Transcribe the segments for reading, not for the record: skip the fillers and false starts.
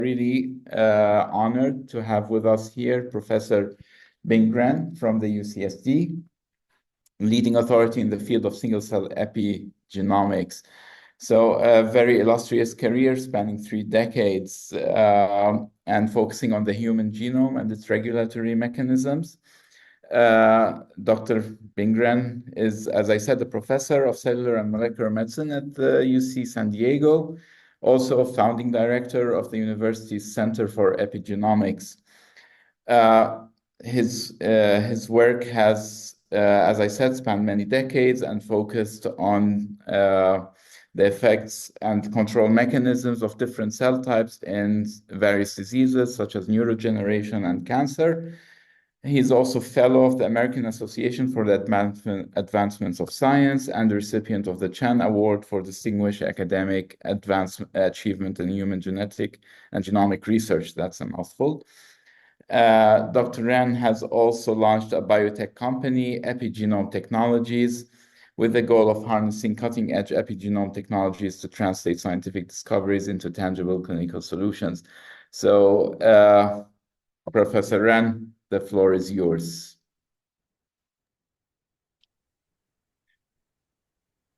Really honored to have with us here Professor Bingren from the UCSD, leading authority in the field of single-cell epigenomics. So a very illustrious career spanning 3 decades and focusing on the human genome and its regulatory mechanisms. Dr. Bingren is, as I said, the professor of cellular and molecular medicine at the UC San Diego, also a founding director of the university's Center for Epigenomics. His work has, as I said, spanned many decades and focused on the effects and control mechanisms of different cell types in various diseases such as neurodegeneration and cancer. He's also fellow of the American Association for the Advancements of Science and the recipient of the Chen Award for Distinguished Academic Achievement in Human Genetic and Genomic Research. That's a mouthful. Dr. Ren has also launched a biotech company, Epigenome Technologies, with the goal of harnessing cutting-edge epigenome technologies to translate scientific discoveries into tangible clinical solutions. So, Professor Ren, the floor is yours.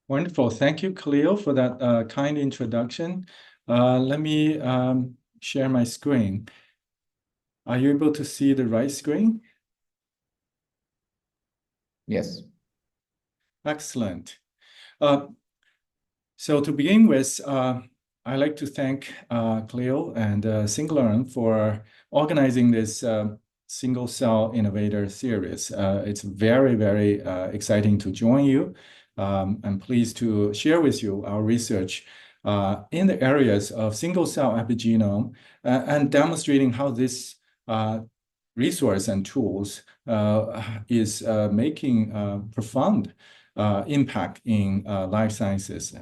Wonderful. Thank you, Khalil, for that kind introduction. Let me share my screen. Are you able to see the right screen? Yes. Excellent. So to begin with, I'd like to thank Khalil and Singleron for organizing this Single Cell Innovator series. It's very, very exciting to join you. I'm pleased to share with you our research in the areas of single cell epigenome and demonstrating how this resource and tools is making profound impact in life sciences.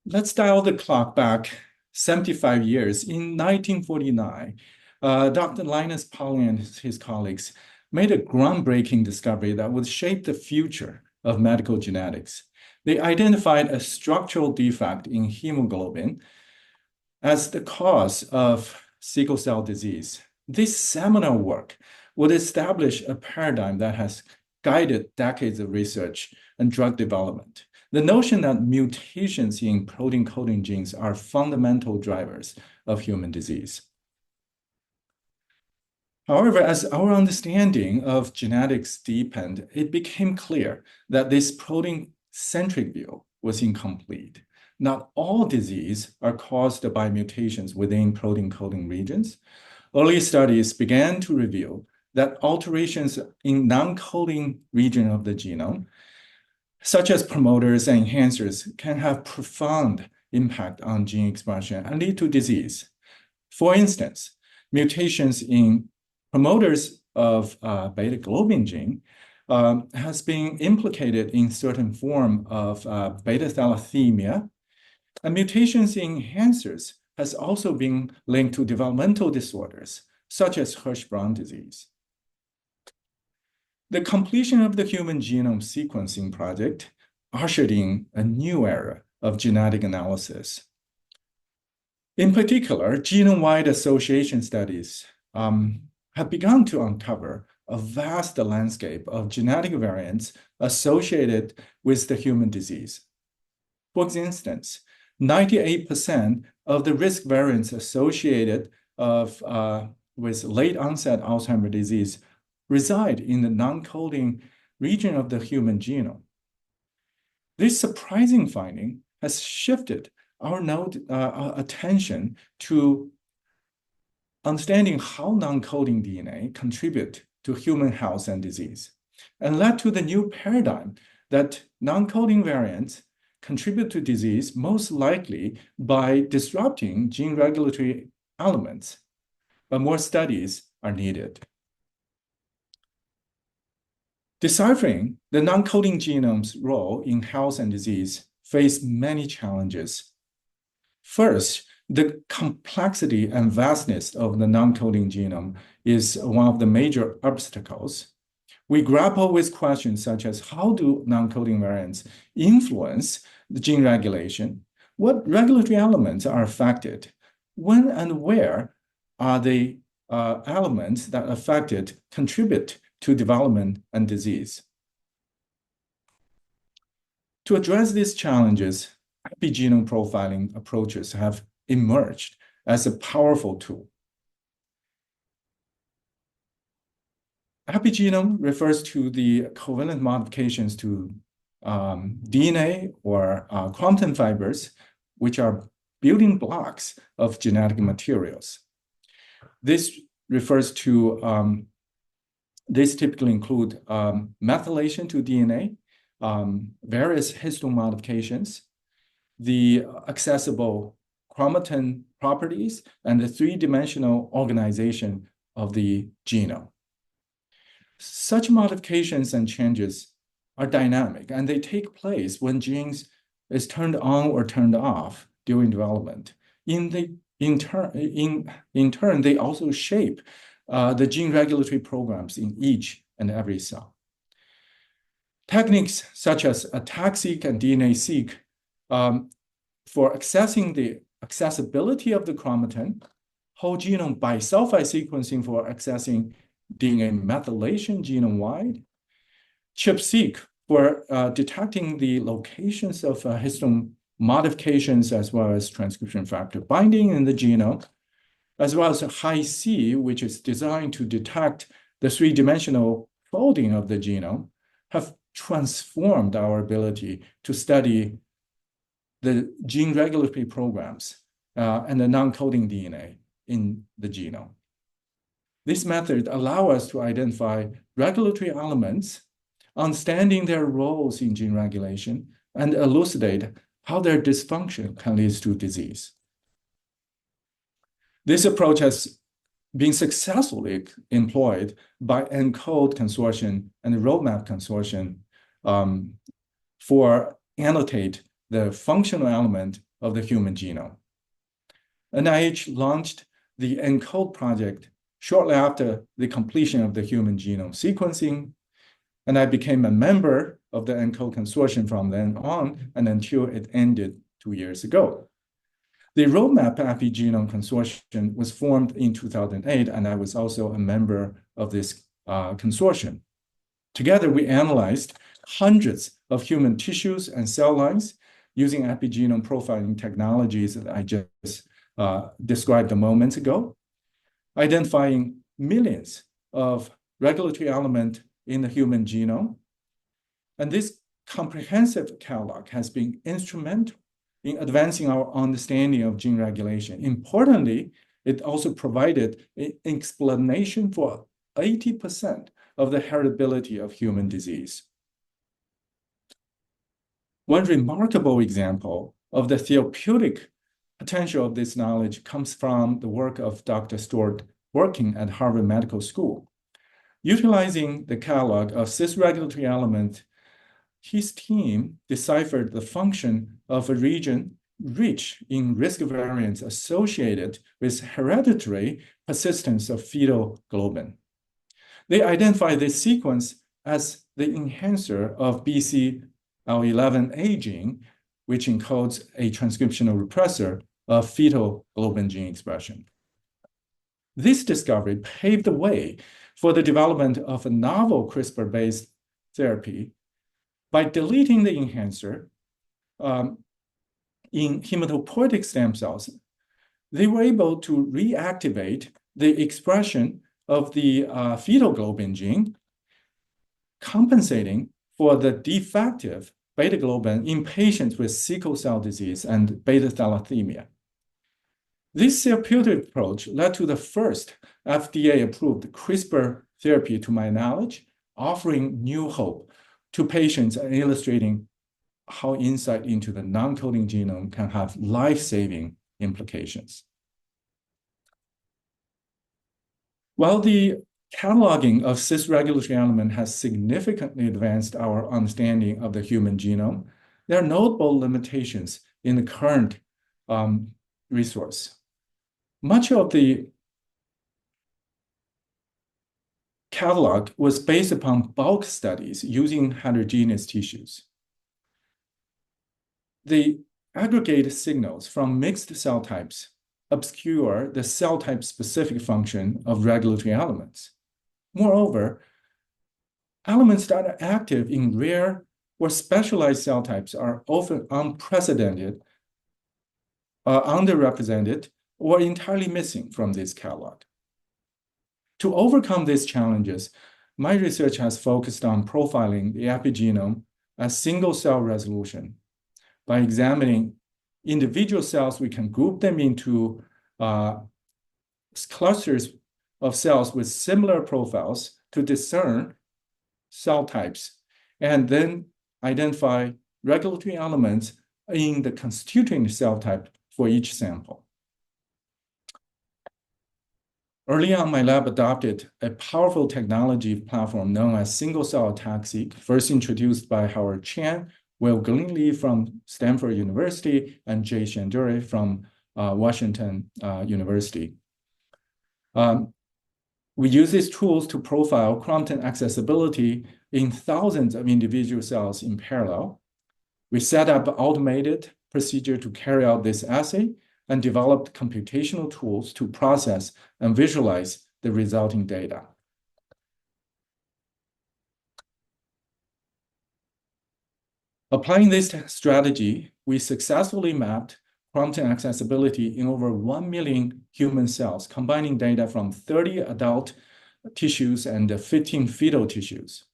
Let's dial the clock back 75 years. In 1949, Dr. Linus Pauling and his colleagues made a groundbreaking discovery that would shape the future of medical genetics. They identified a structural defect in hemoglobin as the cause of sickle cell disease. This seminal work would establish a paradigm that has guided decades of research and drug development. The notion that mutations in protein coding genes are fundamental drivers of human disease. However, as our understanding of genetics deepened, it became clear that this protein-centric view was incomplete. Not all diseases are caused by mutations within protein coding regions. Early studies began to reveal that alterations in non-coding region of the genome, such as promoters and enhancers, can have profound impact on gene expression and lead to disease. For instance, mutations in promoters of beta globin gene has been implicated in certain form of beta thalassemia, and mutations in enhancers has also been linked to developmental disorders, such as Hirsch-Brown disease. The completion of the Human Genome Sequencing Project ushered in a new era of genetic analysis. In particular, genome-wide association studies have begun to uncover a vast landscape of genetic variants associated with the human disease. For instance, 98% of the risk variants associated with late-onset Alzheimer disease reside in the non-coding region of the human genome. This surprising finding has shifted our attention to understanding how non-coding DNA contribute to human health and disease, and led to the new paradigm that non-coding variants contribute to disease most likely by disrupting gene regulatory elements, but more studies are needed. Deciphering the non-coding genome's role in health and disease face many challenges. First, the complexity and vastness of the non-coding genome is one of the major obstacles. We grapple with questions such as how do non-coding variants influence the gene regulation? What regulatory elements are affected? when and where are the elements that affected contribute to development and disease? To address these challenges, epigenome profiling approaches have emerged as a powerful tool. Epigenome refers to the covalent modifications to DNA or chromatin fibers, which are building blocks of genetic materials. This refers to, this typically include methylation to DNA, various histone modifications, the accessible chromatin properties, and the three-dimensional organization of the genome. Such modifications and changes are dynamic, and they take place when genes is turned on or turned off during development. In turn, they also shape the gene regulatory programs in each and every cell. Techniques such as ATAC-seq and DNA-seq for accessing the accessibility of the chromatin, whole genome bisulfite sequencing for accessing DNA methylation genome-wide, ChIP-seq for detecting the locations of histone modifications as well as transcription factor binding in the genome, as well as Hi-C, which is designed to detect the three-dimensional folding of the genome, have transformed our ability to study the gene regulatory programs and the non-coding DNA in the genome. This method allows us to identify regulatory elements, understanding their roles in gene regulation, and elucidate how their dysfunction can lead to disease. This approach has been successfully employed by ENCODE Consortium and the Roadmap Consortium for annotate the functional element of the human genome. NIH launched the ENCODE project shortly after the completion of the human genome sequencing, and I became a member of the ENCODE Consortium from then on and until it ended 2 years ago. The Roadmap Epigenome Consortium was formed in 2008, and I was also a member of this consortium. Together, we analyzed hundreds of human tissues and cell lines using epigenome profiling technologies that I just described a moment ago, identifying millions of regulatory elements in the human genome. And this comprehensive catalog has been instrumental in advancing our understanding of gene regulation. Importantly, it also provided an explanation for 80% of the heritability of human disease. One remarkable example of the therapeutic potential of this knowledge comes from the work of Dr. Stuart working at Harvard Medical School. Utilizing the catalog of cis-regulatory elements, his team deciphered the function of a region rich in risk variants associated with hereditary persistence of fetal globin. They identified this sequence as the enhancer of BCL11A gene, which encodes a transcriptional repressor of fetal globin gene expression. This discovery paved the way for the development of a novel CRISPR-based therapy. By deleting the enhancer in hematopoietic stem cells, they were able to reactivate the expression of the fetal globin gene, compensating for the defective beta globin in patients with sickle cell disease and beta thalassemia. This therapeutic approach led to the first FDA-approved CRISPR therapy, to my knowledge, offering new hope to patients and illustrating how insight into the non-coding genome can have life-saving implications. While the cataloging of cis-regulatory element has significantly advanced our understanding of the human genome, there are notable limitations in the current resource. Much of the catalog was based upon bulk studies using heterogeneous tissues. The aggregate signals from mixed cell types obscure the cell type specific function of regulatory elements. Moreover, elements that are active in rare or specialized cell types are often unprecedented, underrepresented, or entirely missing from this catalog. To overcome these challenges, my research has focused on profiling the epigenome at single-cell resolution. By examining individual cells, we can group them into clusters of cells with similar profiles to discern cell types, and then identify regulatory elements in the constituting cell type for each sample. Early on, my lab adopted a powerful technology platform known as single-cell ATAC-seq, first introduced by Howard Chen, Will Greenlee from Stanford University, and Jay Shandure from Washington University. We use these tools to profile chromatin accessibility in thousands of individual cells in parallel. We set up an automated procedure to carry out this assay and developed computational tools to process and visualize the resulting data. Applying this strategy, we successfully mapped chromatin accessibility in over 1 million human cells, combining data from 30 adult tissues and 15 fetal tissues.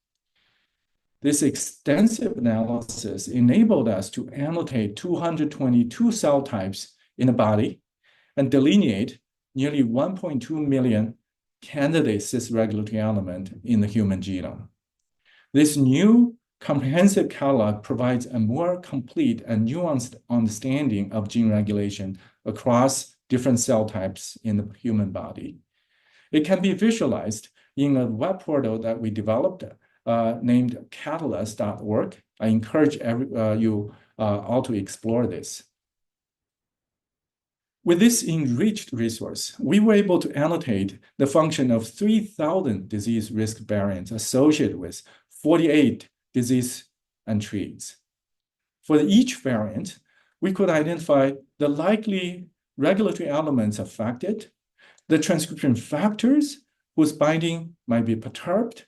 This extensive analysis enabled us to annotate 222 cell types in the body and delineate nearly 1.2 million candidate cis-regulatory elements in the human genome. This new comprehensive catalog provides a more complete and nuanced understanding of gene regulation across different cell types in the human body. It can be visualized in a web portal that we developed named catalyst.org. I encourage you all to explore this. With this enriched resource, we were able to annotate the function of 3,000 disease risk variants associated with 48 disease and traits. For each variant, we could identify the likely regulatory elements affected, the transcription factors whose binding might be perturbed,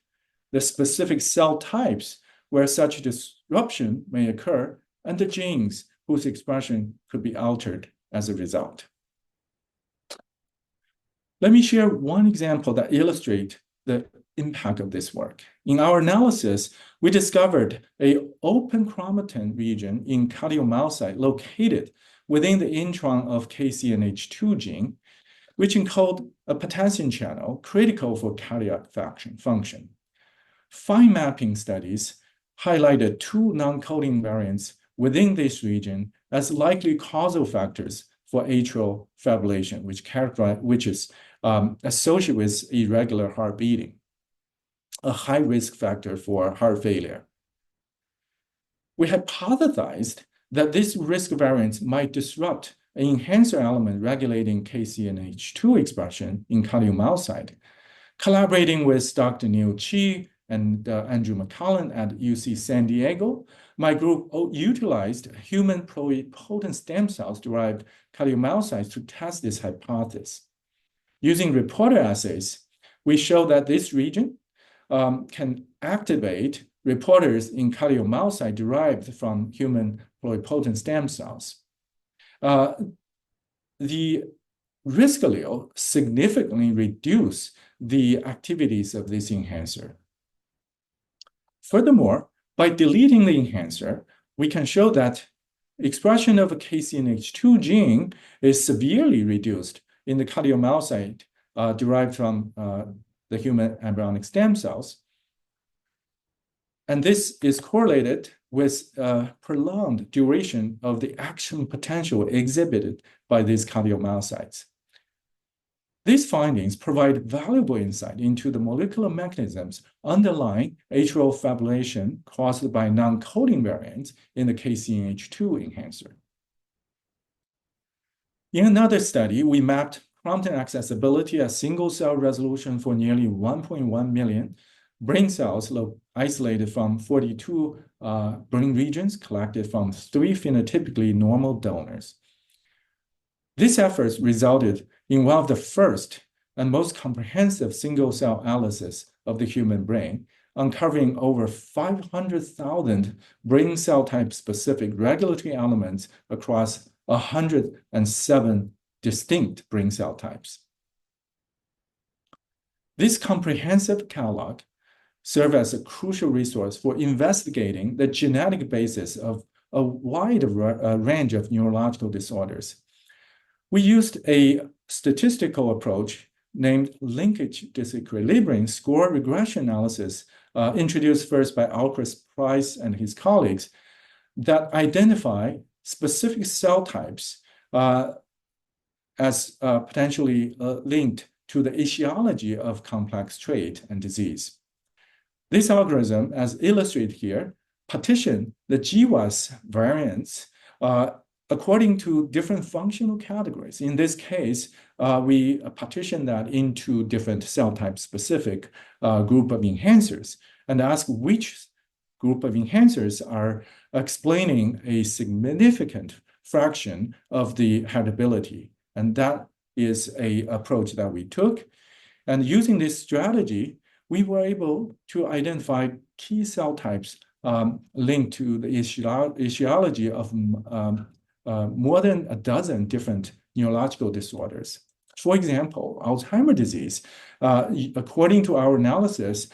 the specific cell types where such disruption may occur, and the genes whose expression could be altered as a result. Let me share one example that illustrates the impact of this work. In our analysis, we discovered an open chromatin region in cardiomyocyte located within the intron of KCNH2 gene, which encode a potassium channel critical for cardiac function. Fine mapping studies highlighted 2 non-coding variants within this region as likely causal factors for atrial fibrillation, which is associated with irregular heart beating, a high risk factor for heart failure. We hypothesized that this risk variant might disrupt an enhancer element regulating KCNH2 expression in cardiomyocyte. Collaborating with Dr. Neil Chi and Andrew McCullen at UC San Diego, my group utilized human pluripotent stem cells-derived cardiomyocytes to test this hypothesis. Using reporter assays, we show that this region can activate reporters in cardiomyocyte derived from human pluripotent stem cells. The risk allele significantly reduce the activities of this enhancer. Furthermore, by deleting the enhancer, we can show that expression of a KCNH2 gene is severely reduced in the cardiomyocyte derived from the human embryonic stem cells. And this is correlated with prolonged duration of the action potential exhibited by these cardiomyocytes. These findings provide valuable insight into the molecular mechanisms underlying atrial fibrillation caused by non-coding variants in the KCNH2 enhancer. In another study, we mapped chromatin accessibility at single-cell resolution for nearly 1.1 million brain cells isolated from 42 brain regions collected from 3 phenotypically normal donors. These efforts resulted in one of the first and most comprehensive single-cell analysis of the human brain, uncovering over 500,000 brain cell type specific regulatory elements across 107 distinct brain cell types. This comprehensive catalog serves as a crucial resource for investigating the genetic basis of a wide range of neurological disorders. We used a statistical approach named linkage disequilibrium score regression analysis, introduced first by Alquist Price and his colleagues, that identify specific cell types as potentially linked to the etiology of complex trait and disease. This algorithm, as illustrated here, partition the GWAS variants according to different functional categories. In this case, we partition that into different cell type specific group of enhancers and ask which group of enhancers are explaining a significant fraction of the heritability. And that is an approach that we took. And using this strategy, we were able to identify key cell types linked to the etiology of more than a dozen different neurological disorders. For example, Alzheimer's disease, according to our analysis,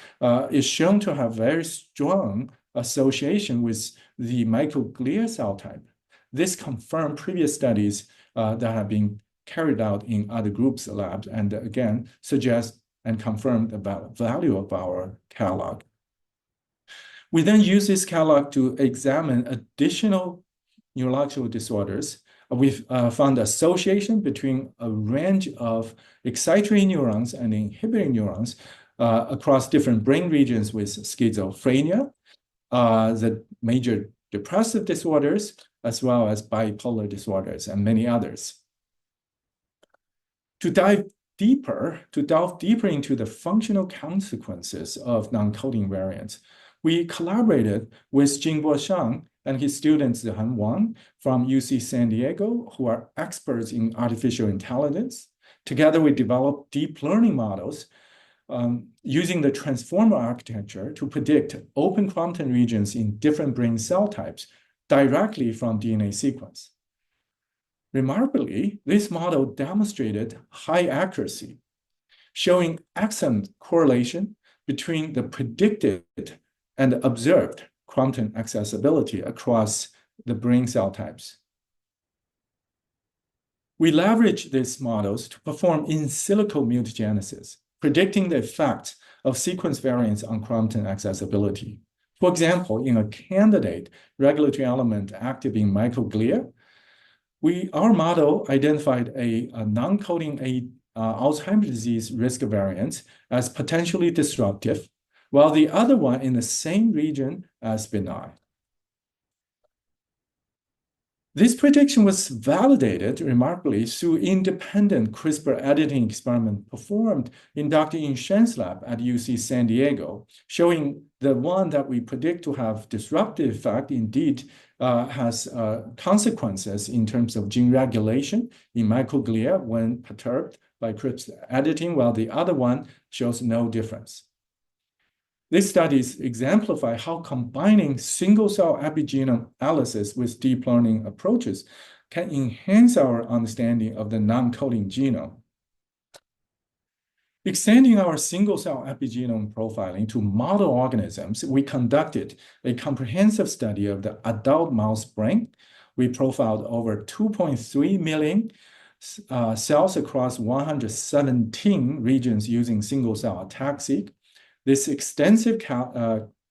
is shown to have very strong association with the microglia cell type. This confirmed previous studies that have been carried out in other groups' labs, and again, suggest and confirm the value of our catalog. We then use this catalog to examine additional neurological disorders. We've found association between a range of excitatory neurons and inhibitory neurons across different brain regions with schizophrenia, the major depressive disorders, as well as bipolar disorders and many others. To delve deeper into the functional consequences of non-coding variants, we collaborated with Jingbo Shang and his student Zihan Wang from UC San Diego, who are experts in artificial intelligence. Together, we developed deep learning models using the transformer architecture to predict open Chromatin regions in different brain cell types directly from DNA sequence. Remarkably, this model demonstrated high accuracy, showing excellent correlation between the predicted and observed Chromatin accessibility across the brain cell types. We leverage these models to perform in silico mutagenesis, predicting the effect of sequence variants on Chromatin accessibility. For example, in a candidate regulatory element active in microglia, our model identified a non-coding Alzheimer's disease risk variant as potentially disruptive, while the other one in the same region as benign. This prediction was validated remarkably through independent CRISPR editing experiment performed in Dr. Yin Shen's lab at UC San Diego, showing the one that we predict to have disruptive effect indeed has consequences in terms of gene regulation in microglia when perturbed by CRISPR editing, while the other one shows no difference. These studies exemplify how combining single-cell epigenome analysis with deep learning approaches can enhance our understanding of the non-coding genome. Extending our single-cell epigenome profiling to model organisms, we conducted a comprehensive study of the adult mouse brain. We profiled over 2.3 million cells across 117 regions using single-cell ATAC-seq. This extensive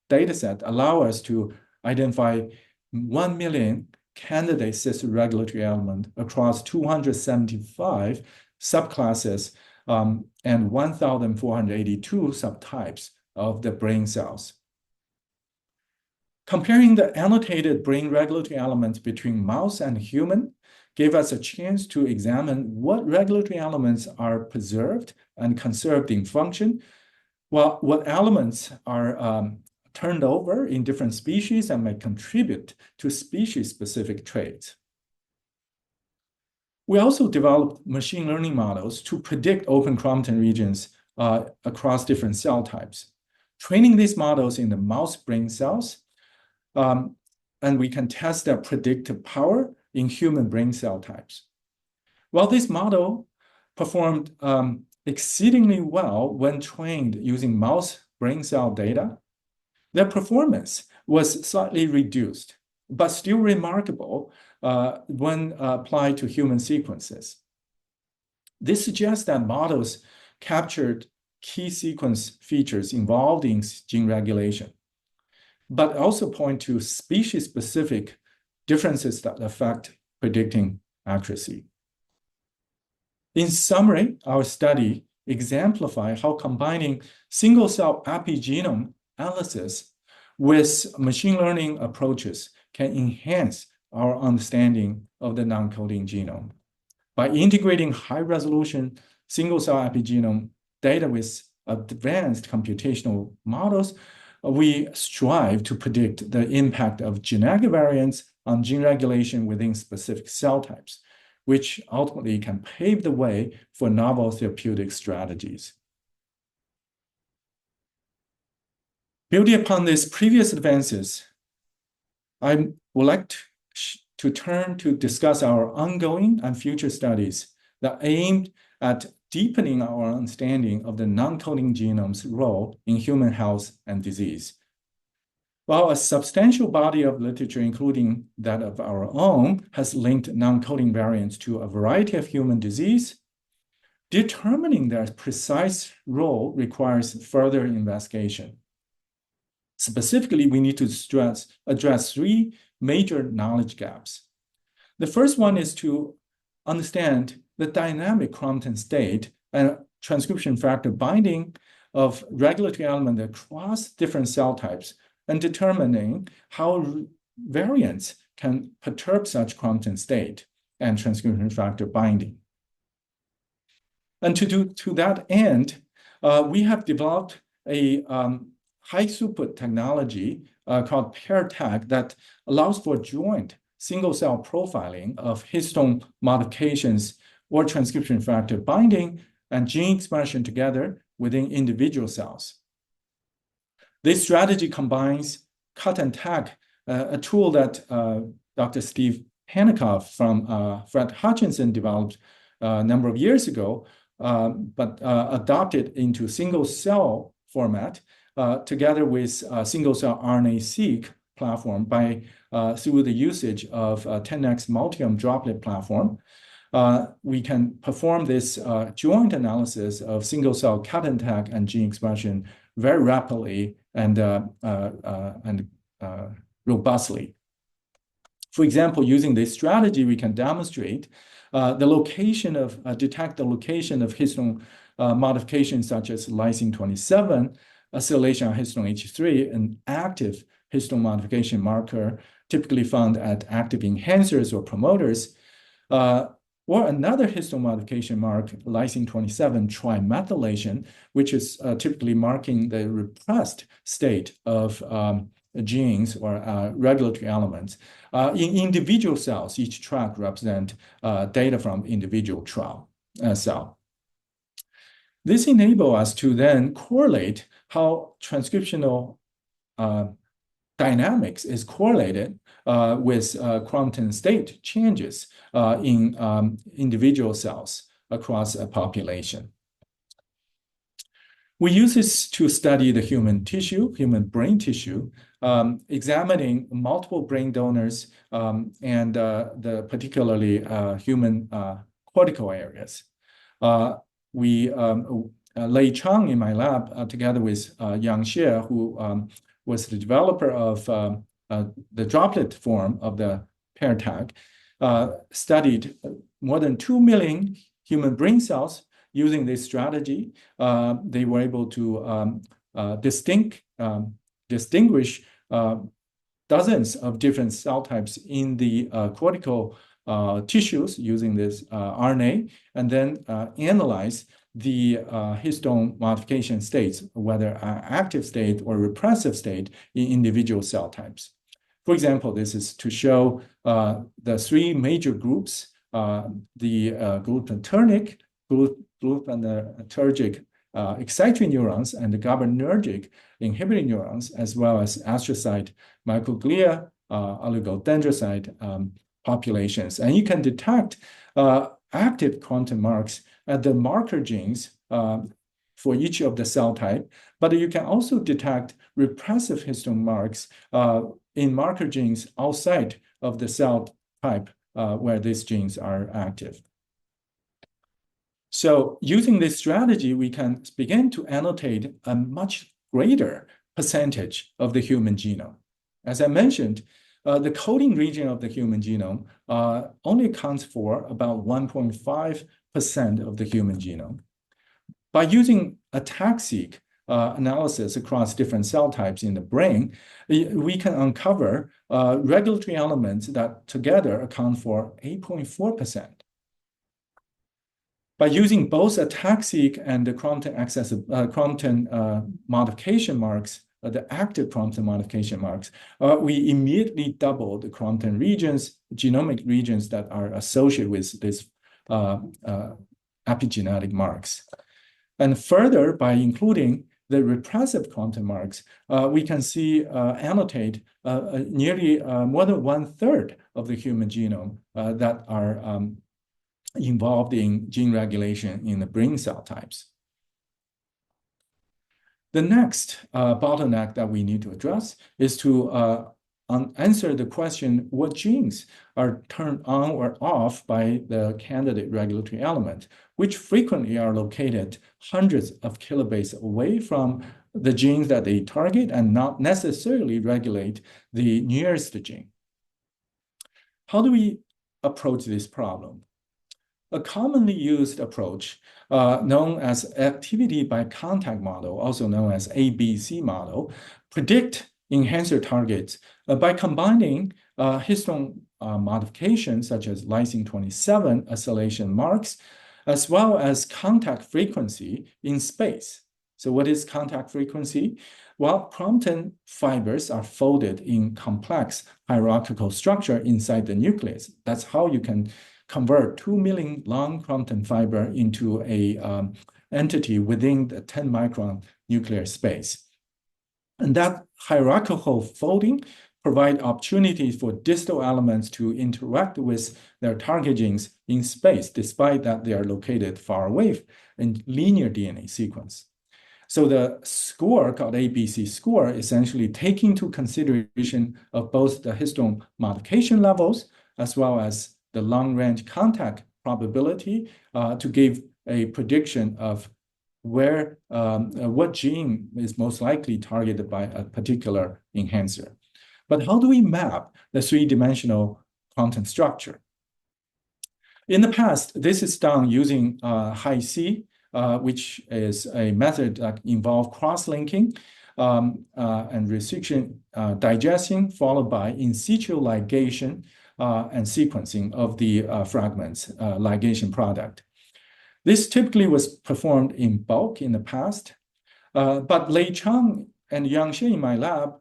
data set allows us to identify 1 million candidate cis regulatory element across 275 subclasses and 1,482 subtypes of the brain cells. Comparing the annotated brain regulatory elements between mouse and human gave us a chance to examine what regulatory elements are preserved and conserved in function, while what elements are turned over in different species and may contribute to species-specific traits. We also developed machine learning models to predict open chromatin regions across different cell types. Training these models in the mouse brain cells, and we can test their predictive power in human brain cell types. While this model performed exceedingly well when trained using mouse brain cell data, their performance was slightly reduced, but still remarkable when applied to human sequences. This suggests that models captured key sequence features involved in gene regulation, but also point to species-specific differences that affect predicting accuracy. In summary, our study exemplifies how combining single-cell epigenome analysis with machine learning approaches can enhance our understanding of the non-coding genome. By integrating high-resolution single-cell epigenome data with advanced computational models, we strive to predict the impact of genetic variants on gene regulation within specific cell types, which ultimately can pave the way for novel therapeutic strategies. Building upon these previous advances, I would like to turn to discuss our ongoing and future studies that aimed at deepening our understanding of the non-coding genome's role in human health and disease. While a substantial body of literature, including that of our own, has linked non-coding variants to a variety of human disease, determining their precise role requires further investigation. Specifically, we need to address three major knowledge gaps. The first one is to understand the dynamic chromatin state and transcription factor binding of regulatory elements across different cell types, and determining how variants can perturb such chromatin state and transcription factor binding. And to that end, we have developed a high throughput technology called PairTag that allows for joint single-cell profiling of histone modifications or transcription factor binding and gene expression together within individual cells. This strategy combines cut and tag, a tool that Dr. Steve Hanikoff from Fred Hutchinson developed a number of years ago, but adopted into single-cell format together with single-cell RNA-seq platform through the usage of 10x multiome droplet platform. We can perform this joint analysis of single-cell cut and tag and gene expression very rapidly and robustly. For example, using this strategy, we can demonstrate detect the location of histone modifications such as lysine 27, acylation of histone H3, an active histone modification marker typically found at active enhancers or promoters, or another histone modification mark, lysine 27 trimethylation, which is typically marking the repressed state of genes or regulatory elements. In individual cells, each track represents data from individual cell. This enables us to then correlate how transcriptional dynamics is correlated with chromatin state changes in individual cells across a population. We use this to study the human brain tissue, examining multiple brain donors and particularly human cortical areas. Lei Chang in my lab, together with Yang Xie, who was the developer of the droplet form of the PairTag, studied more than 2 million human brain cells using this strategy. They were able to distinguish dozens of different cell types in the cortical tissues using this RNA, and then analyze the histone modification states, whether active state or repressive state in individual cell types. For example, this is to show the three major groups the glutamatergic excitatory neurons and the GABAergic inhibitory neurons, as well as astrocyte microglia, oligodendrocyte populations. And you can detect active Chromatin marks at the marker genes for each of the cell type, but you can also detect repressive histone marks in marker genes outside of the cell type where these genes are active. So using this strategy, we can begin to annotate a much greater percentage of the human genome. As I mentioned, the coding region of the human genome only accounts for about 1.5% of the human genome. By using ATAC-seq analysis across different cell types in the brain, we can uncover regulatory elements that together account for 8.4%. By using both ATAC-seq and the Chromatin modification marks, the active Chromatin modification marks, we immediately double the Chromatin regions, genomic regions that are associated with these epigenetic marks. And further, by including the repressive Chromatin marks, we can see annotate nearly more than 1/3 of the human genome that are involved in gene regulation in the brain cell types. The next bottleneck that we need to address is to answer the question, what genes are turned on or off by the candidate regulatory element, which frequently are located hundreds of kilobase away from the genes that they target and not necessarily regulate the nearest gene. How do we approach this problem? A commonly used approach known as activity by contact model, also known as ABC model, predict enhancer targets by combining histone modifications such as lysine 27 acylation marks, as well as contact frequency in space. So what is contact frequency? Well, Chromatin fibers are folded in complex hierarchical structure inside the nucleus. That's how you can convert 2 million long Chromatin fiber into a entity within the 10 micron nuclear space. And that hierarchical folding provide opportunities for distal elements to interact with their target genes in space, despite that they are located far away in linear DNA sequence. So the score called ABC score essentially take into consideration of both the histone modification levels as well as the long-range contact probability to give a prediction of where what gene is most likely targeted by a particular enhancer. But how do we map the three-dimensional Chromatin structure? In the past, this is done using Hi-C, which is a method that involves cross-linking and restriction digestion, followed by in situ ligation and sequencing of the fragments, ligation product. This typically was performed in bulk in the past, but Lei Chang and Yang Xie in my lab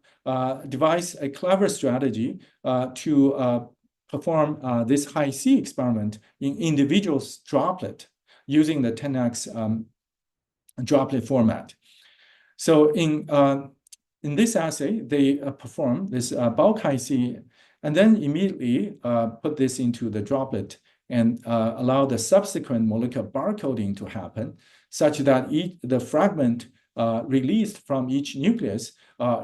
devised a clever strategy to perform this Hi-C experiment in individual droplet using the 10x droplet format. So in this assay, they perform this bulk Hi-C and then immediately put this into the droplet and allow the subsequent molecular barcoding to happen such that the fragment released from each nucleus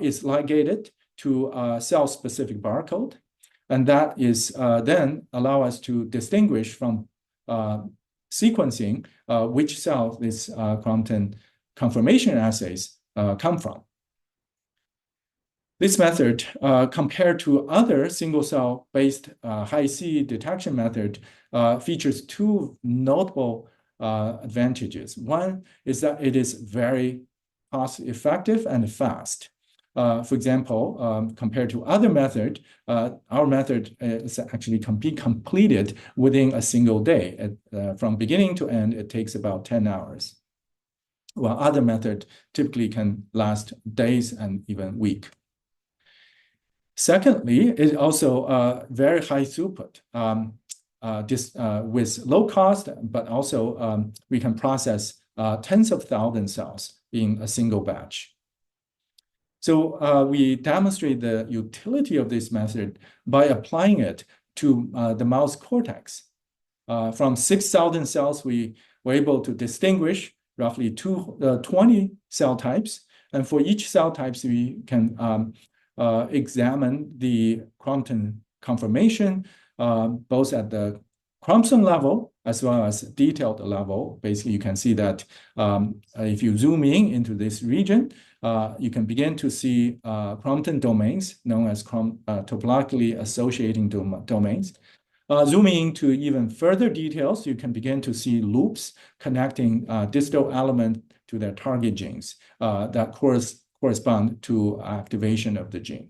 is ligated to a cell-specific barcode. And that is then allow us to distinguish from sequencing which cell these Chromatin conformation assays come from. This method, compared to other single-cell-based Hi-C detection method, features two notable advantages. One is that it is very cost-effective and fast. For example, compared to other method, our method is actually completed within a single day. From beginning to end, it takes about 10 hours, while other method typically can last days and even weeks. Secondly, it's also very high throughput. with low cost, but also we can process tens of thousands cells in a single batch. So we demonstrate the utility of this method by applying it to the mouse cortex. From 6,000 cells, we were able to distinguish roughly 20 cell types. And for each cell types, we can examine the chromatin conformation, both at the chromosome level as well as detailed level. Basically, you can see that if you zoom in into this region, you can begin to see chromatin domains known as topologically associating domains. Zooming into even further details, you can begin to see loops connecting distal element to their target genes that correspond to activation of the gene.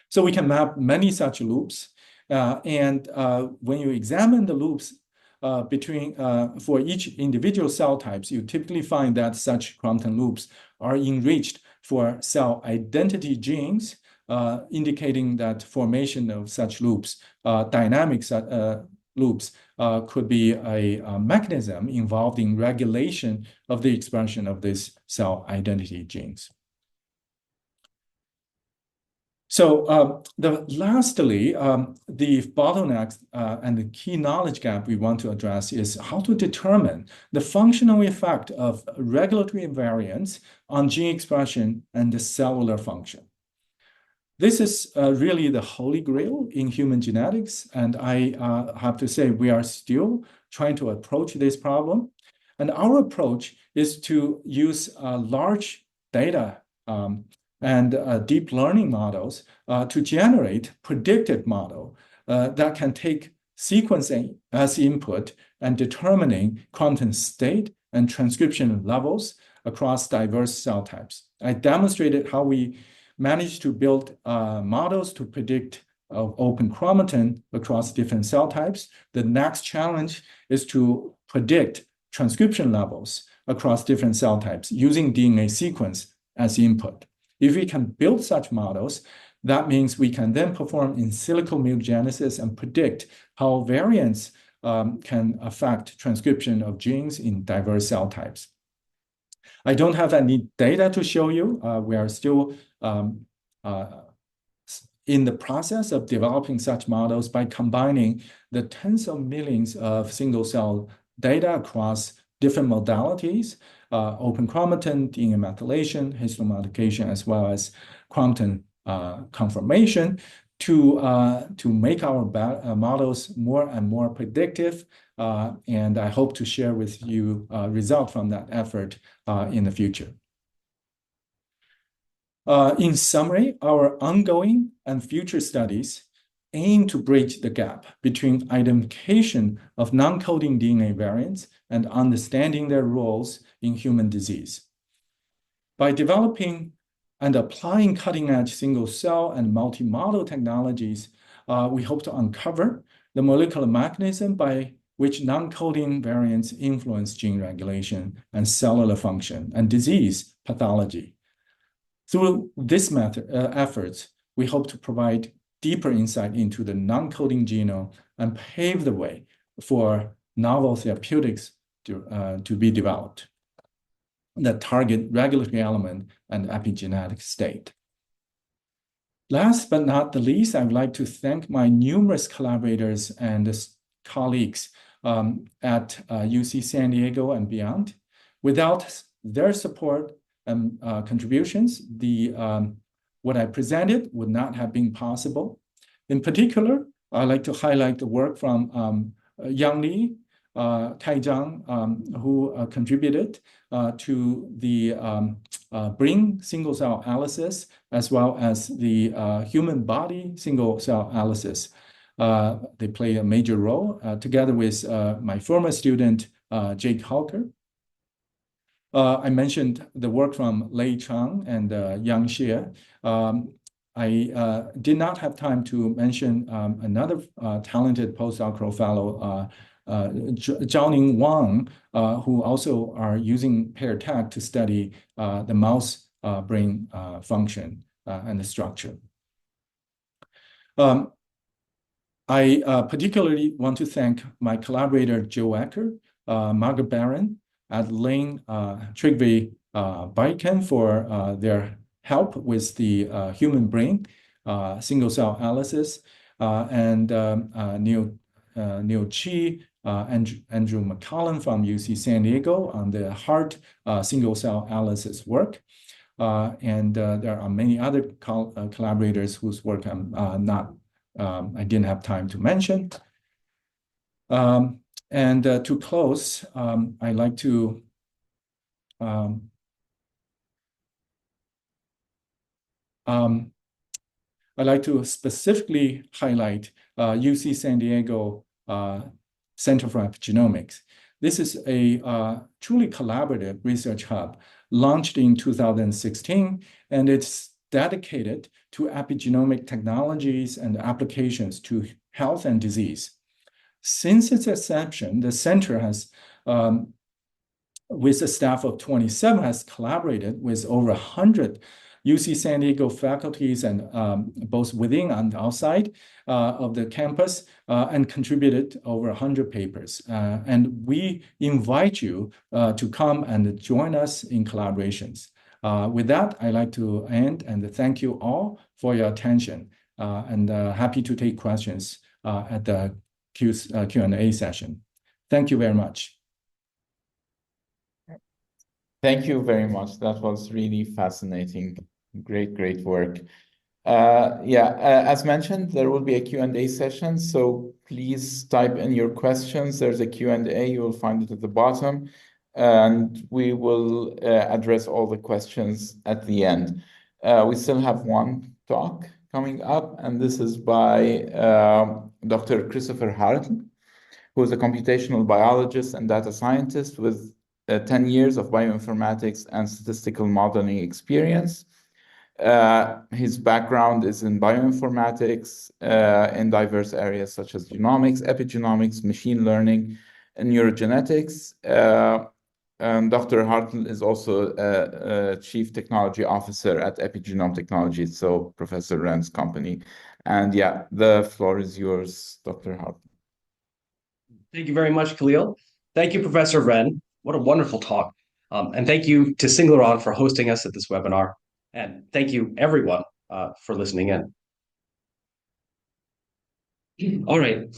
So we can map many such loops. And when you examine the loops for each individual cell types, you typically find that such chromatin loops are enriched for cell identity genes, indicating that formation of such loops, dynamic loops, could be a mechanism involved in regulation of the expression of these cell identity genes. So lastly, the bottlenecks and the key knowledge gap we want to address is how to determine the functional effect of regulatory variants on gene expression and the cellular function. This is really the holy grail in human genetics, and I have to say we are still trying to approach this problem. And our approach is to use large data and deep learning models to generate predictive model that can take sequencing as input and determining chromatin state and transcription levels across diverse cell types. I demonstrated how we managed to build models to predict open chromatin across different cell types. The next challenge is to predict transcription levels across different cell types using DNA sequence as input. If we can build such models, that means we can then perform in silico mutagenesis and predict how variants can affect transcription of genes in diverse cell types. I don't have any data to show you. We are still in the process of developing such models by combining the tens of millions of single cell data across different modalities, open chromatin, DNA methylation, histone modification, as well as chromatin conformation to make our models more and more predictive. And I hope to share with you results from that effort in the future. In summary, our ongoing and future studies aim to bridge the gap between identification of non-coding DNA variants and understanding their roles in human disease. By developing and applying cutting-edge single-cell and multi-model technologies, we hope to uncover the molecular mechanism by which non-coding variants influence gene regulation and cellular function and disease pathology. Through this efforts, we hope to provide deeper insight into the non-coding genome and pave the way for novel therapeutics to be developed that target regulatory element and epigenetic state. Last but not the least, I would like to thank my numerous collaborators and colleagues at UC San Diego and beyond. Without their support and contributions, what I presented would not have been possible. In particular, I'd like to highlight the work from Yang Li, Kai Zhang, who contributed to the brain single-cell analysis, as well as the human body single-cell analysis. They play a major role, together with my former student, Jake Hawker. I mentioned the work from Lei Chang and Yang Xie. I did not have time to mention another talented postdoctoral fellow, Zhaoning Wang, who also are using paired tag to study the mouse brain function and the structure. I particularly want to thank my collaborator, Joe Ecker, Margaret Barron, and Lane Trigby Biken for their help with the human brain single-cell analysis, and Neil Chi, Andrew McCollum from UC San Diego on the heart single-cell analysis work. And there are many other collaborators whose work I didn't have time to mention. And to close, I'd like to specifically highlight UC San Diego Center for Epigenomics. This is a truly collaborative research hub launched in 2016, and it's dedicated to epigenomic technologies and applications to health and disease. Since its inception, the center has, with a staff of 27, has collaborated with over 100 UC San Diego faculties and both within and outside of the campus, and contributed over 100 papers. And we invite you to come and join us in collaborations. With that, I'd like to end and thank you all for your attention, and happy to take questions at the Q&A session. Thank you very much. Thank you very much. That was really fascinating. Great work. As mentioned, there will be a Q&A session, so please type in your questions. There's a Q&A, you will find it at the bottom, and we will address all the questions at the end. We still have one talk coming up, and this is by Dr. Christopher Hartle, who is a computational biologist and data scientist with 10 years of bioinformatics and statistical modeling experience. His background is in bioinformatics in diverse areas such as genomics, epigenomics, machine learning, and neurogenetics. And Dr. Hartle is also a Chief Technology Officer at Epigenome Technologies, so Professor Ren's company. And yeah, the floor is yours, Dr. Hartle. Thank you very much, Khalil. Thank you, Professor Ren. What a wonderful talk. And thank you to Singleron for hosting us at this webinar. And thank you, everyone, for listening in. All right.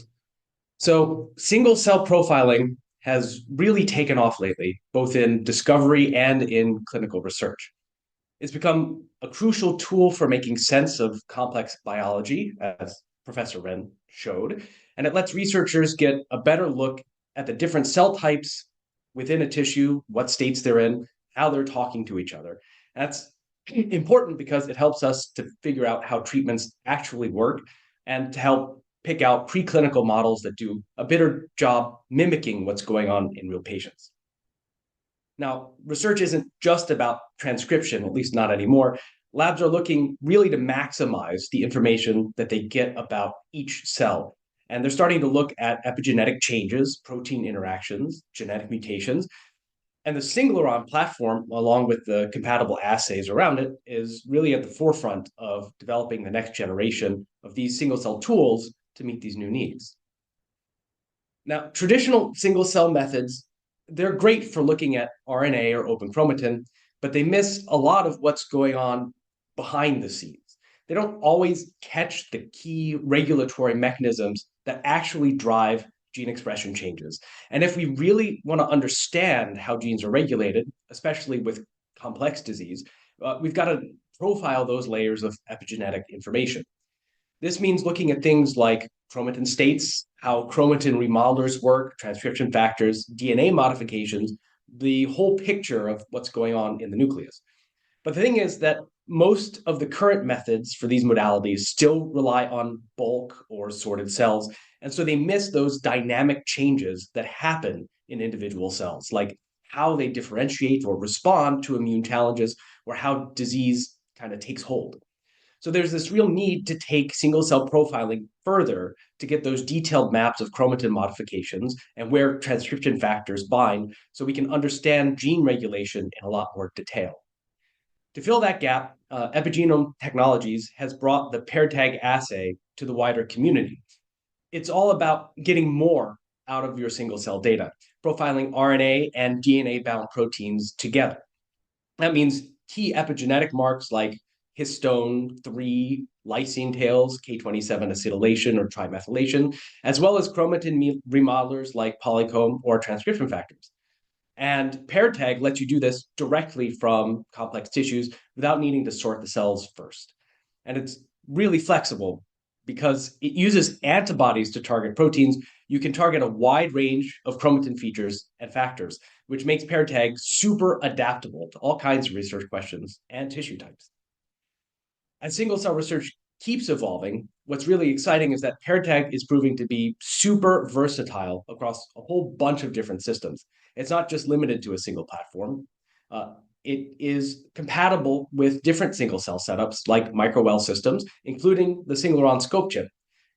So single-cell profiling has really taken off lately, both in discovery and in clinical research. It's become a crucial tool for making sense of complex biology, as Professor Ren showed, and it lets researchers get a better look at the different cell types within a tissue, what states they're in, how they're talking to each other. That's important because it helps us to figure out how treatments actually work and to help pick out preclinical models that do a better job mimicking what's going on in real patients. Now, research isn't just about transcription, at least not anymore. Labs are looking really to maximize the information that they get about each cell. And they're starting to look at epigenetic changes, protein interactions, genetic mutations. And the Singleron platform, along with the compatible assays around it, is really at the forefront of developing the next generation of these single-cell tools to meet these new needs. Now, traditional single-cell methods, they're great for looking at RNA or open chromatin, but they miss a lot of what's going on behind the scenes. They don't always catch the key regulatory mechanisms that actually drive gene expression changes. And if we really want to understand how genes are regulated, especially with complex disease, we've got to profile those layers of epigenetic information. This means looking at things like chromatin states, how chromatin remodelers work, transcription factors, DNA modifications, the whole picture of what's going on in the nucleus. But the thing is that most of the current methods for these modalities still rely on bulk or sorted cells, and so they miss those dynamic changes that happen in individual cells, like how they differentiate or respond to immune challenges, or how disease kind of takes hold. So there's this real need to take single-cell profiling further to get those detailed maps of chromatin modifications and where transcription factors bind, so we can understand gene regulation in a lot more detail. To fill that gap, Epigenome Technologies has brought the paired tag assay to the wider community. it's all about getting more out of your single cell data, profiling RNA and DNA-bound proteins together. That means key epigenetic marks like histone 3, lysine tails, K27 acetylation or trimethylation, as well as chromatin remodelers like polycomb or transcription factors. And paired tag lets you do this directly from complex tissues without needing to sort the cells first. And it's really flexible because it uses antibodies to target proteins. You can target a wide range of chromatin features and factors, which makes paired tag super adaptable to all kinds of research questions and tissue types. As single cell research keeps evolving, what's really exciting is that paired tag is proving to be super versatile across a whole bunch of different systems. It's not just limited to a single platform. It is compatible with different single cell setups like microwell systems, including the Singleron scope chip.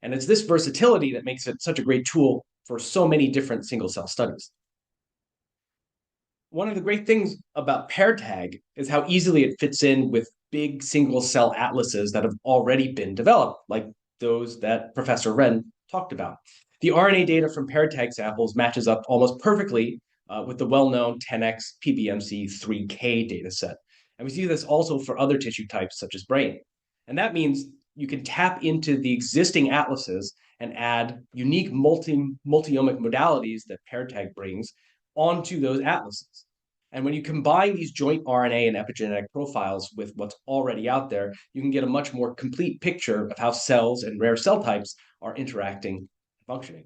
And it's this versatility that makes it such a great tool for so many different single cell studies. One of the great things about paired tag is how easily it fits in with big single cell atlases that have already been developed, like those that Professor Wren talked about. The RNA data from paired tag samples matches up almost perfectly with the well-known 10x PBMC3K dataset. And we see this also for other tissue types such as brain. And that means you can tap into the existing atlases and add unique multiomic modalities that paired tag brings onto those atlases. And when you combine these joint RNA and epigenetic profiles with what's already out there, you can get a much more complete picture of how cells and rare cell types are interacting and functioning.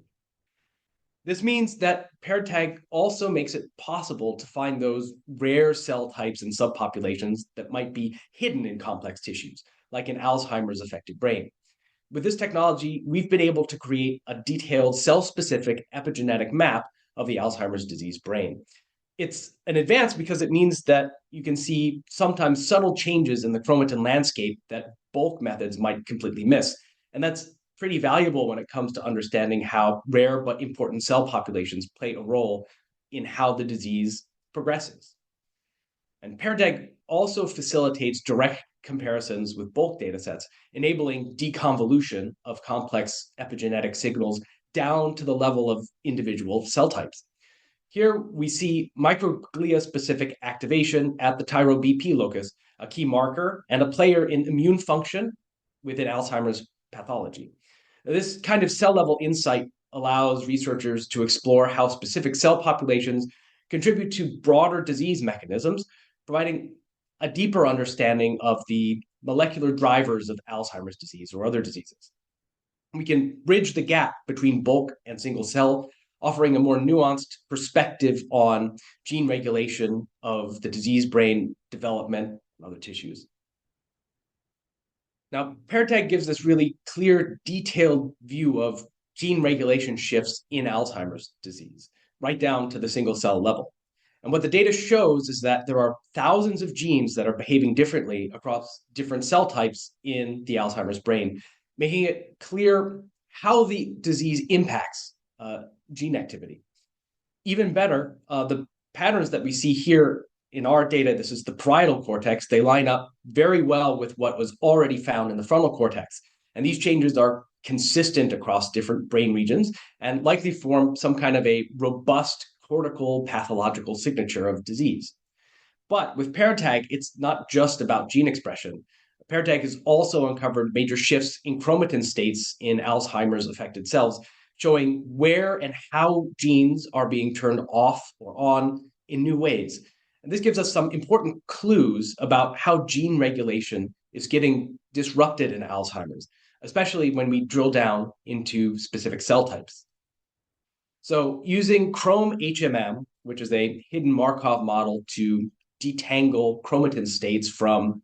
This means that paired tag also makes it possible to find those rare cell types and subpopulations that might be hidden in complex tissues, like in Alzheimer's affected brain. With this technology, we've been able to create a detailed cell-specific epigenetic map of the Alzheimer's disease brain. It's an advance because it means that you can see sometimes subtle changes in the chromatin landscape that bulk methods might completely miss. And that's pretty valuable when it comes to understanding how rare but important cell populations play a role in how the disease progresses. And paired tag also facilitates direct comparisons with bulk datasets, enabling deconvolution of complex epigenetic signals down to the level of individual cell types. Here we see microglia-specific activation at the TYRO-BP locus, a key marker and a player in immune function within Alzheimer's pathology. This kind of cell-level insight allows researchers to explore how specific cell populations contribute to broader disease mechanisms, providing a deeper understanding of the molecular drivers of Alzheimer's disease or other diseases. We can bridge the gap between bulk and single cell, offering a more nuanced perspective on gene regulation of the disease brain development and other tissues. Now, paired tag gives this really clear, detailed view of gene regulation shifts in Alzheimer's disease, right down to the single cell level. And what the data shows is that there are thousands of genes that are behaving differently across different cell types in the Alzheimer's brain, making it clear how the disease impacts gene activity. Even better, the patterns that we see here in our data, this is the parietal cortex, they line up very well with what was already found in the frontal cortex. And these changes are consistent across different brain regions and likely form some kind of a robust cortical pathological signature of disease. But with paired tag, it's not just about gene expression. Paired tag has also uncovered major shifts in chromatin states in Alzheimer's affected cells, showing where and how genes are being turned off or on in new ways. And this gives us some important clues about how gene regulation is getting disrupted in Alzheimer's, especially when we drill down into specific cell types. So using Chrome-HMM, which is a hidden Markov model to detangle chromatin states from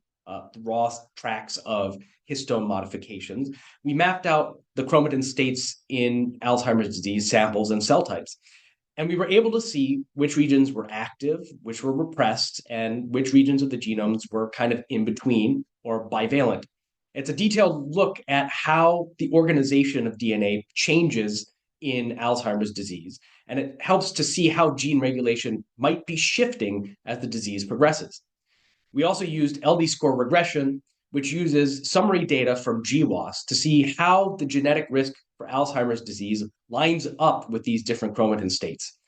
raw tracks of histone modifications, we mapped out the chromatin states in Alzheimer's disease samples and cell types. And we were able to see which regions were active, which were repressed, and which regions of the genomes were kind of in between or bivalent. It's a detailed look at how the organization of DNA changes in Alzheimer's disease, and it helps to see how gene regulation might be shifting as the disease progresses. We also used LD score regression, which uses summary data from GWAS to see how the genetic risk for Alzheimer's disease lines up with these different chromatin states.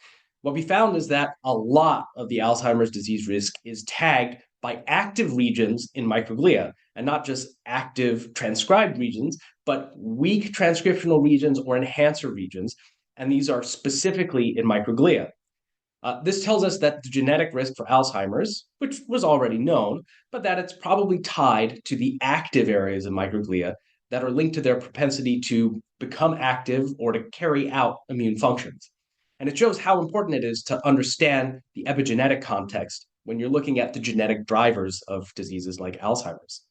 What we found is that a lot of the Alzheimer's disease risk is tagged by active regions in microglia, and not just active transcribed regions, but weak transcriptional regions or enhancer regions, and these are specifically in microglia. This tells us that the genetic risk for Alzheimer's, which was already known, but that it's probably tied to the active areas of microglia that are linked to their propensity to become active or to carry out immune functions. And it shows how important it is to understand the epigenetic context when you're looking at the genetic drivers of diseases like Alzheimer's.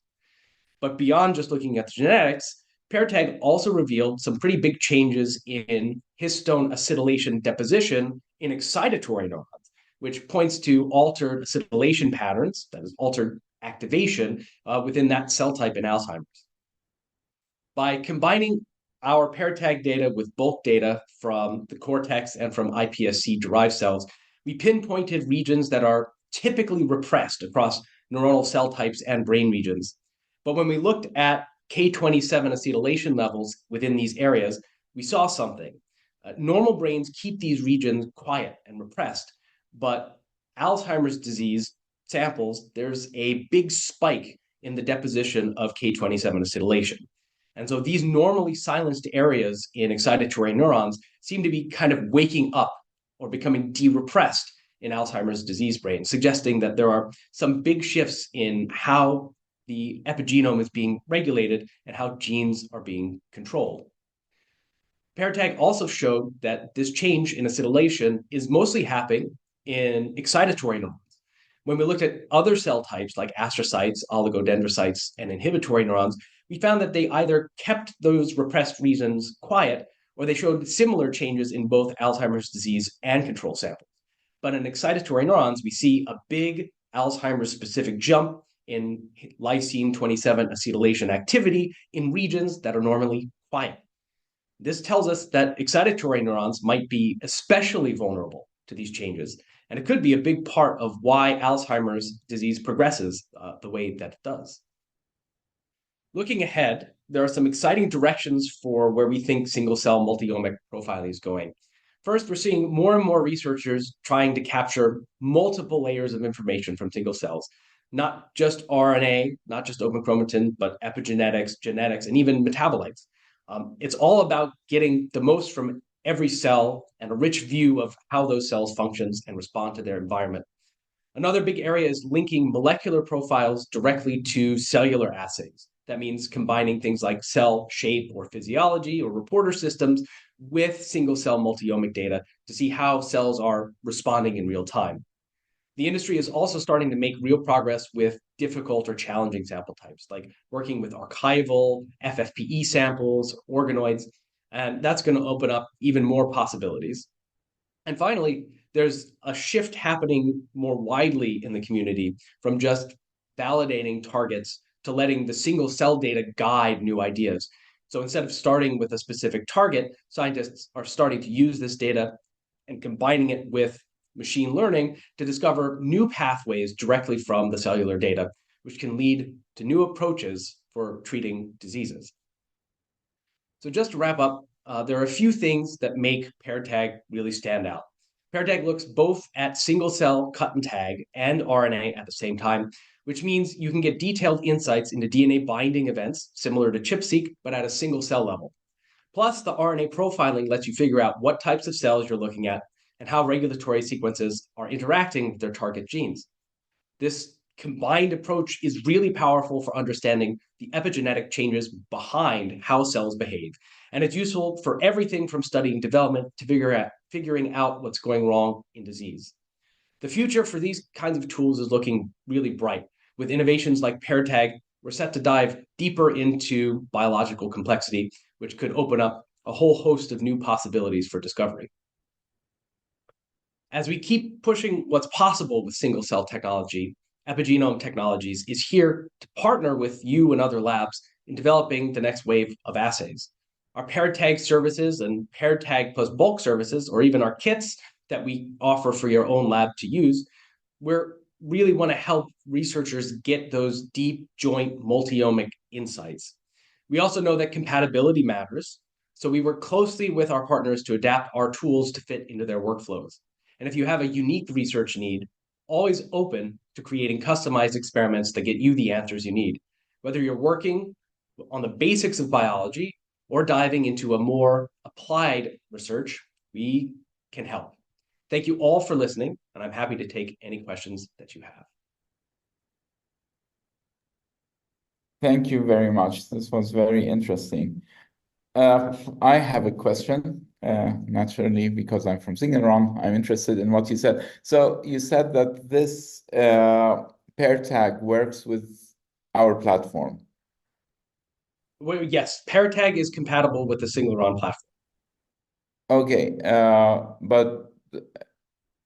But beyond just looking at the genetics, PairTag also revealed some pretty big changes in histone acetylation deposition in excitatory neurons, which points to altered acetylation patterns, that is, altered activation within that cell type in Alzheimer's. By combining our PairTag data with bulk data from the cortex and from iPSC-derived cells, we pinpointed regions that are typically repressed across neuronal cell types and brain regions. But when we looked at K27 acetylation levels within these areas, we saw something. Normal brains keep these regions quiet and repressed, but Alzheimer's disease samples, there's a big spike in the deposition of K27 acetylation. And so these normally silenced areas in excitatory neurons seem to be kind of waking up or becoming de-repressed in Alzheimer's disease brain, suggesting that there are some big shifts in how the epigenome is being regulated and how genes are being controlled. PairTag also showed that this change in acetylation is mostly happening in excitatory neurons. When we looked at other cell types like astrocytes, oligodendrocytes, and inhibitory neurons, we found that they either kept those repressed regions quiet or they showed similar changes in both Alzheimer's disease and control samples. But in excitatory neurons, we see a big Alzheimer's specific jump in lysine 27 acetylation activity in regions that are normally quiet. This tells us that excitatory neurons might be especially vulnerable to these changes, and it could be a big part of why Alzheimer's disease progresses the way that it does. Looking ahead, there are some exciting directions for where we think single-cell multiomic profiling is going. First, we're seeing more and more researchers trying to capture multiple layers of information from single cells, not just RNA, not just open chromatin, but epigenetics, genetics, and even metabolites. It's all about getting the most from every cell and a rich view of how those cells functions and respond to their environment. Another big area is linking molecular profiles directly to cellular assays. That means combining things like cell shape or physiology or reporter systems with single-cell multiomic data to see how cells are responding in real time. The industry is also starting to make real progress with difficult or challenging sample types, like working with archival, FFPE samples, organoids, and that's going to open up even more possibilities. And finally, there's a shift happening more widely in the community from just validating targets to letting the single cell data guide new ideas. So instead of starting with a specific target, scientists are starting to use this data and combining it with machine learning to discover new pathways directly from the cellular data, which can lead to new approaches for treating diseases. So just to wrap up, there are a few things that make PairTag really stand out. PairTag looks both at single-cell cut and tag and RNA at the same time, which means you can get detailed insights into DNA binding events, similar to ChIP-seq, but at a single-cell level. Plus, the RNA profiling lets you figure out what types of cells you're looking at and how regulatory sequences are interacting with their target genes. This combined approach is really powerful for understanding the epigenetic changes behind how cells behave. And it's useful for everything from studying development to figuring out what's going wrong in disease. The future for these kinds of tools is looking really bright. With innovations like PairTag, we're set to dive deeper into biological complexity, which could open up a whole host of new possibilities for discovery. As we keep pushing what's possible with single-cell technology, Epigenome Technologies is here to partner with you and other labs in developing the next wave of assays. Our PairTag services and PairTag plus bulk services, or even our kits that we offer for your own lab to use, we really want to help researchers get those deep joint multiomic insights. We also know that compatibility matters. So we work closely with our partners to adapt our tools to fit into their workflows. And if you have a unique research need, always open to creating customized experiments that get you the answers you need. Whether you're working on the basics of biology or diving into a more applied research, we can help. Thank you all for listening, and I'm happy to take any questions that you have. Thank you very much. This was very interesting. I have a question, naturally, because I'm from Singleron. I'm interested in what you said. So you said that this pair tag works with our platform. Well, yes, pair tag is compatible with the Singleron platform. Okay, but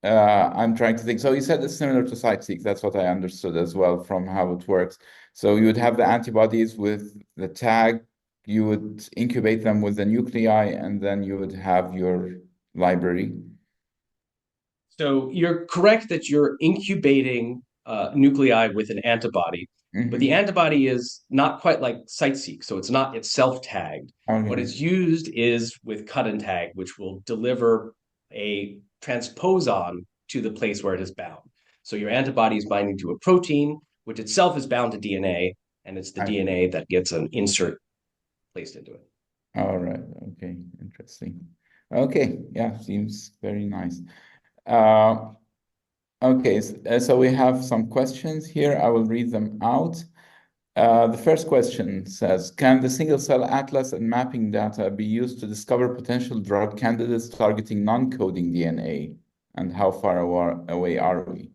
I'm trying to think. So you said it's similar to CytSeq. That's what I understood as well from how it works. So you would have the antibodies with the tag, you would incubate them with the nuclei, and then you would have your library. So you're correct that you're incubating nuclei with an antibody, but the antibody is not quite like CytSeq, so it's self-tagged. Okay. What is used is with cut and tag, which will deliver a transposon to the place where it is bound. So your antibody is binding to a protein, which itself is bound to DNA, and it's the DNA that gets an insert placed into it. All right. Okay. Interesting. Okay. Yeah, seems very nice. Okay, so we have some questions here. I will read them out. The first question says, can the single-cell atlas and mapping data be used to discover potential drug candidates targeting non-coding DNA? And how far away are we?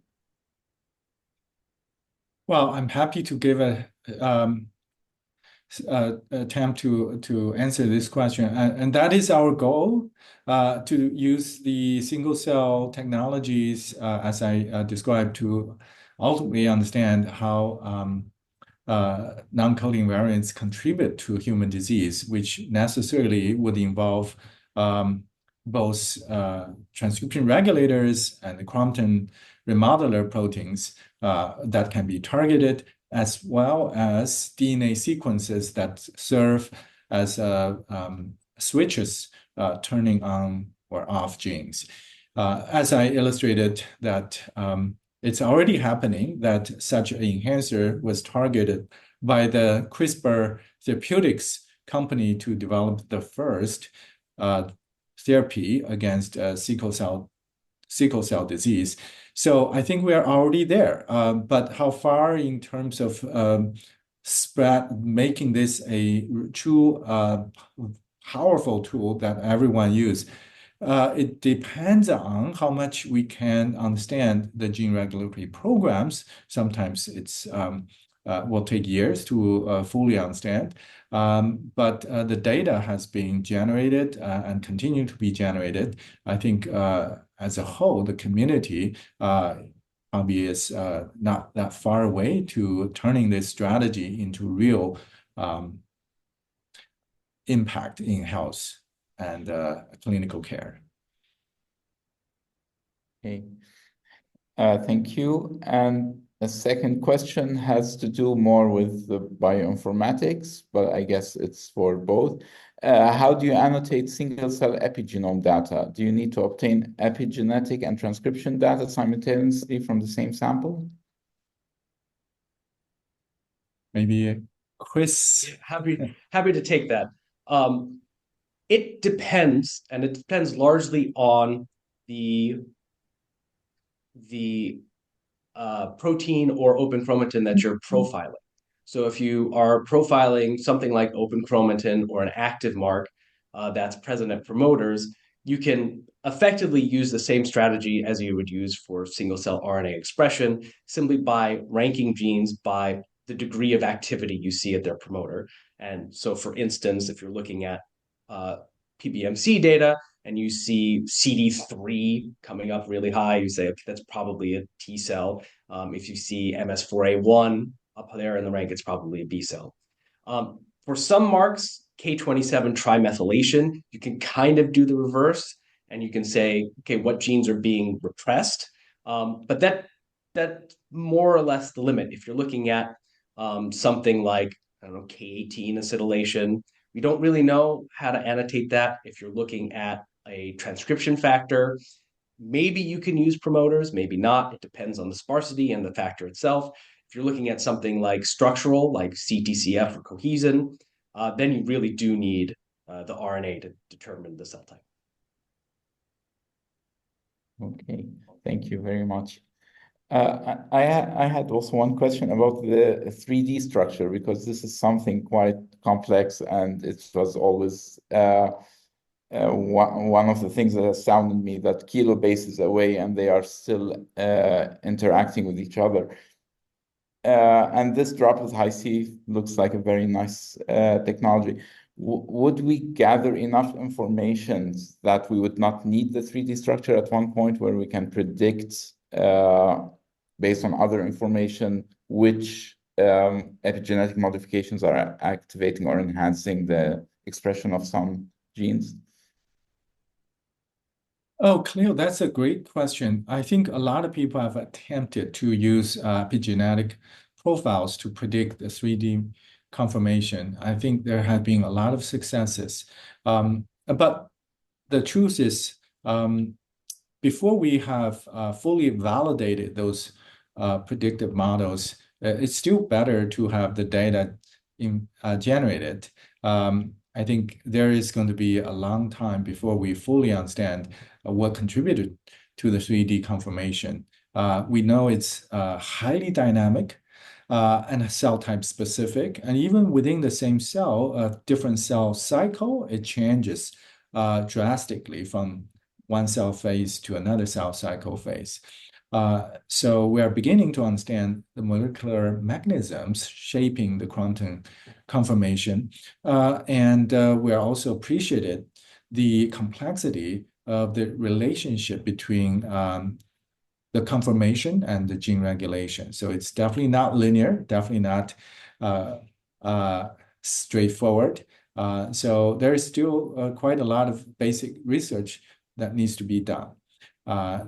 Well, I'm happy to give a attempt to answer this question, and that is our goal, to use the single cell technologies as I described to ultimately understand how non-coding variants contribute to human disease, which necessarily would involve both transcription regulators and the Chromatin remodeler proteins that can be targeted, as well as DNA sequences that serve as switches turning on or off genes. As I illustrated that it's already happening that such an enhancer was targeted by the CRISPR Therapeutics company to develop the first therapy against sickle cell disease. So I think we are already there. But how far in terms of making this a true powerful tool that everyone use? It depends on how much we can understand the gene regulatory programs. Sometimes it's will take years to fully understand. But the data has been generated and continue to be generated. I think as a whole, the community probably is not that far away to turning this strategy into real impact in health and clinical care. Okay. Thank you. And the second question has to do more with the bioinformatics, but I guess it's for both. How do you annotate single-cell epigenome data? Do you need to obtain epigenetic and transcription data simultaneously from the same sample? Maybe Chris. Happy to take that. It depends, and it depends largely on the protein or open chromatin that you're profiling. So if you are profiling something like open chromatin or an active mark that's present at promoters, you can effectively use the same strategy as you would use for single-cell RNA expression, simply by ranking genes by the degree of activity you see at their promoter. And so, for instance, if you're looking at PBMC data and you see CD3 coming up really high, you say, okay, that's probably a T cell. If you see MS4A1 up there in the rank, it's probably a B cell. For some marks, K27 trimethylation, you can kind of do the reverse, and you can say, okay, what genes are being repressed? But that's more or less the limit. If you're looking at something like, I don't know, K18 acetylation We don't really know how to annotate that. If you're looking at a transcription factor, maybe you can use promoters, maybe not. It depends on the sparsity and the factor itself. If you're looking at something like structural, like CTCF or cohesin, then you really do need the RNA to determine the cell type. Okay, thank you very much. I had also one question about the 3D structure, because this is something quite complex, and it was always one of the things that astounded me, that kilobase is away and they are still interacting with each other. And this Droplet Hi-C looks like a very nice technology. Would we gather enough information that we would not need the 3D structure at one point, where we can predict, based on other information, which epigenetic modifications are activating or enhancing the expression of some genes? Oh, Cleo, that's a great question. I think a lot of people have attempted to use epigenetic profiles to predict the 3D conformation. I think there have been a lot of successes. But the truth is, before we have fully validated those predictive models, it's still better to have the data generated. I think there is going to be a long time before we fully understand what contributed to the 3D conformation. We know it's highly dynamic and cell type specific, and even within the same cell, different cell cycle, it changes drastically from one cell phase to another cell cycle phase. So we are beginning to understand the molecular mechanisms shaping the quantum conformation, and we are also appreciated the complexity of the relationship between the conformation and the gene regulation. So it's definitely not linear, definitely not straightforward. So there is still quite a lot of basic research that needs to be done.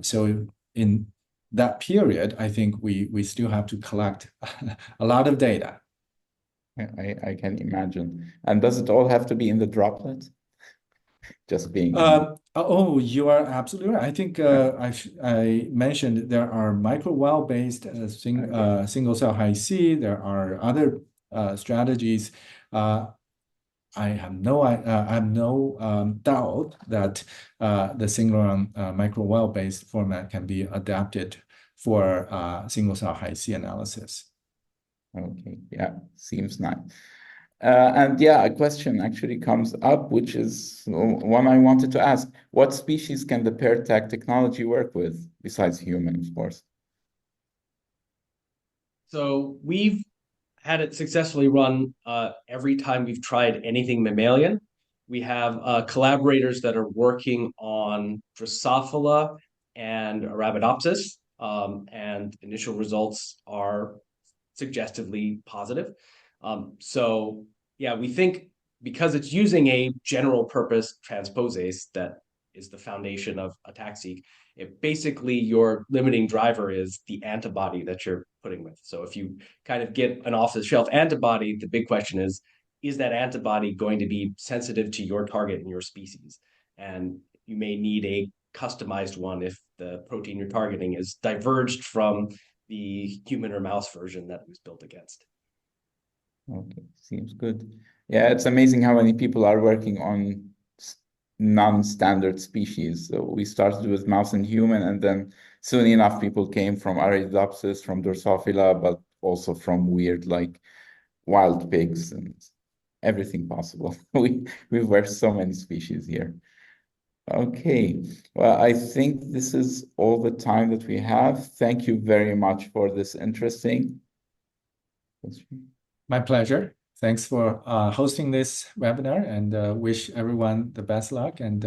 So in that period, I think we still have to collect a lot of data. I can imagine. And does it all have to be in the droplet? Just being. Oh, you are absolutely right. I think I mentioned there are micro-well-based single cell Hi-C. There are other strategies. I have no doubt that the Singleron micro-well-based format can be adapted for single cell Hi-C analysis. Okay, yeah, seems nice. And yeah, a question actually comes up, which is one I wanted to ask. What species can the pair tag technology work with, besides human, of course? So we've had it successfully run every time we've tried anything mammalian. We have collaborators that are working on Drosophila and Arabidopsis, and initial results are suggestively positive. So yeah, we think because it's using a general purpose transposase that is the foundation of ATAC-seq, it basically your limiting driver is the antibody that you're putting with. So if you kind of get an off-the-shelf antibody, the big question is that antibody going to be sensitive to your target and your species? And you may need a customized one if the protein you're targeting is diverged from the human or mouse version that it was built against. Okay, seems good. Yeah, it's amazing how many people are working on non-standard species. So we started with mouse and human, and then soon enough people came from Arabidopsis, from Drosophila, but also from weird like wild pigs and everything possible. We've worked so many species here. Okay, well, I think this is all the time that we have. Thank you very much for this interesting. My pleasure. Thanks for hosting this webinar, and wish everyone the best luck, and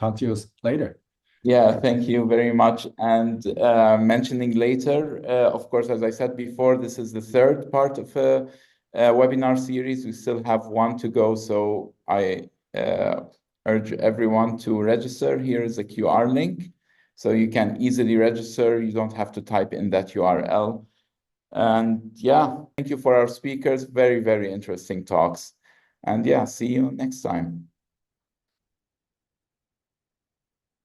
talk to you later. Yeah, thank you very much. And mentioning later, of course, as I said before, this is the third part of a webinar series. We still have one to go, so I urge everyone to register. Here is a QR link, so you can easily register. You don't have to type in that URL. And yeah, thank you for our speakers. Very, very interesting talks. And yeah, see you next time.